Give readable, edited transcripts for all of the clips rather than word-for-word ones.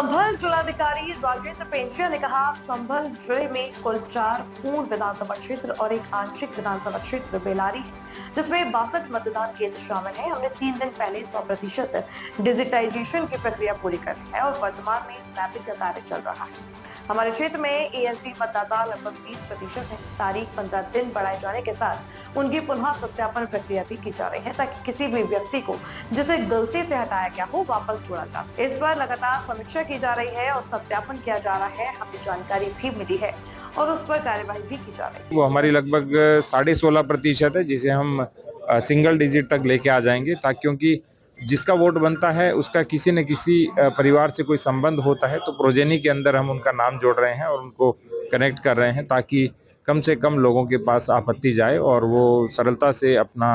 संभल जिलाधिकारी राजेंद्र पेंचिया ने कहा, संभल जिले में कुल 4 पूर्ण विधानसभा क्षेत्र और एक आंशिक विधानसभा क्षेत्र बेलारी है, जिसमें 62 मतदान केंद्र शामिल हैं। हमने 3 दिन पहले 100% डिजिटाइजेशन की प्रक्रिया पूरी कर ली है और वर्तमान में मैपिंग का कार्य चल रहा है। हमारे क्षेत्र में एएसडी मतदाता लगभग 20% है। तारीख 15 दिन बढ़ाए जाने के साथ उनकी पुनः सत्यापन प्रक्रिया भी की जा रही है, ताकि किसी भी व्यक्ति को जिसे गलती से हटाया गया हो वापस जोड़ा जा सके। इस पर लगातार समीक्षा की जा रही है और सत्यापन किया जा रहा है। हमें जानकारी भी मिली है और उस पर कार्यवाही भी की जा रही है। वो हमारी लगभग 16.5% है, जिसे हम सिंगल डिजिट तक लेके आ जाएंगे, ताकि क्योंकि जिसका वोट बनता है उसका किसी न किसी परिवार से कोई संबंध होता है, तो प्रोजेनी के अंदर हम उनका नाम जोड़ रहे हैं और उनको कनेक्ट कर रहे हैं, ताकि कम से कम लोगों के पास आपत्ति जाए और वो सरलता से अपना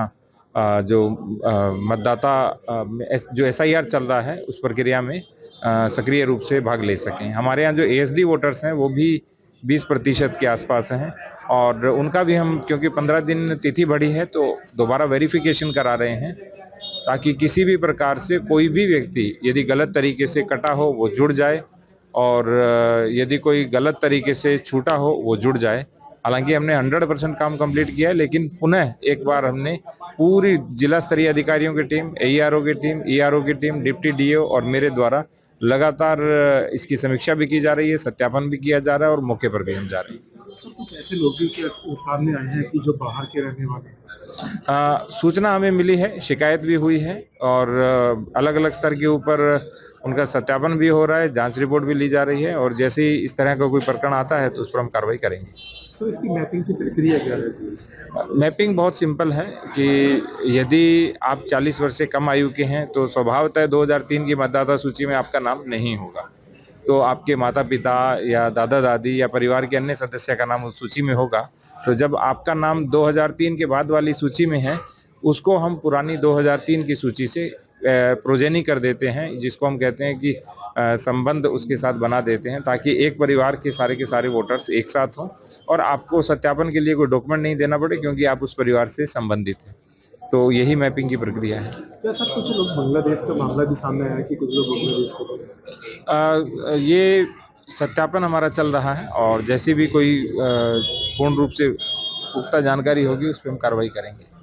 जो मतदाता जो एसआईआर चल रहा है उस प्रक्रिया में सक्रिय रूप से भाग ले सकें। हमारे यहाँ जो एएसडी वोटर्स हैं वो भी 20% के आसपास हैं और उनका भी हम, क्योंकि 15 दिन तिथि बढ़ी है, तो दोबारा वेरिफिकेशन करा रहे हैं, ताकि किसी भी प्रकार से कोई भी व्यक्ति यदि गलत तरीके से कटा हो वो जुड़ जाए और यदि कोई गलत तरीके से छूटा हो वो जुड़ जाए। हालांकि हमने 100% काम कंप्लीट किया है, लेकिन पुनः एक बार हमने पूरी जिला स्तरीय अधिकारियों की टीम, एईआरओ की टीम, ईआरओ की टीम, डिप्टी डीओ और मेरे द्वारा लगातार इसकी समीक्षा भी की जा रही है, सत्यापन भी किया जा रहा है और मौके पर भी हम जा रहे हैं। कुछ ऐसे लोग भी सामने आए हैं कि जो बाहर के रहने वाले हैं। सूचना हमें मिली है, शिकायत भी हुई है और अलग अलग स्तर के ऊपर उनका सत्यापन भी हो रहा है, जांच रिपोर्ट भी ली जा रही है और जैसे ही इस तरह का कोई प्रकरण आता है तो उस पर हम कार्रवाई करेंगे। सर, इसकी मैपिंग की प्रक्रिया क्या रहती है? मैपिंग बहुत सिंपल है कि यदि आप 40 वर्ष से कम आयु के हैं तो स्वभावतः 2003 की मतदाता सूची में आपका नाम नहीं होगा, तो आपके माता पिता या दादा दादी या परिवार के अन्य सदस्य का नाम उस सूची में होगा। तो जब आपका नाम 2003 के बाद वाली सूची में है, उसको हम पुरानी 2003 की सूची से प्रोजेनी कर देते हैं, जिसको हम कहते हैं कि संबंध उसके साथ बना देते हैं, ताकि एक परिवार के सारे वोटर्स एक साथ हों और आपको सत्यापन के लिए कोई डॉक्यूमेंट नहीं देना पड़े, क्योंकि आप उस परिवार से संबंधित हैं। तो यही मैपिंग की प्रक्रिया है। क्या सर, कुछ लोग बांग्लादेश का मामला भी सामने आया कि कुछ लोग बांग्लादेश को ये सत्यापन हमारा चल रहा है और जैसी भी कोई पूर्ण रूप से पुख्ता जानकारी होगी उस पर हम कार्रवाई करेंगे।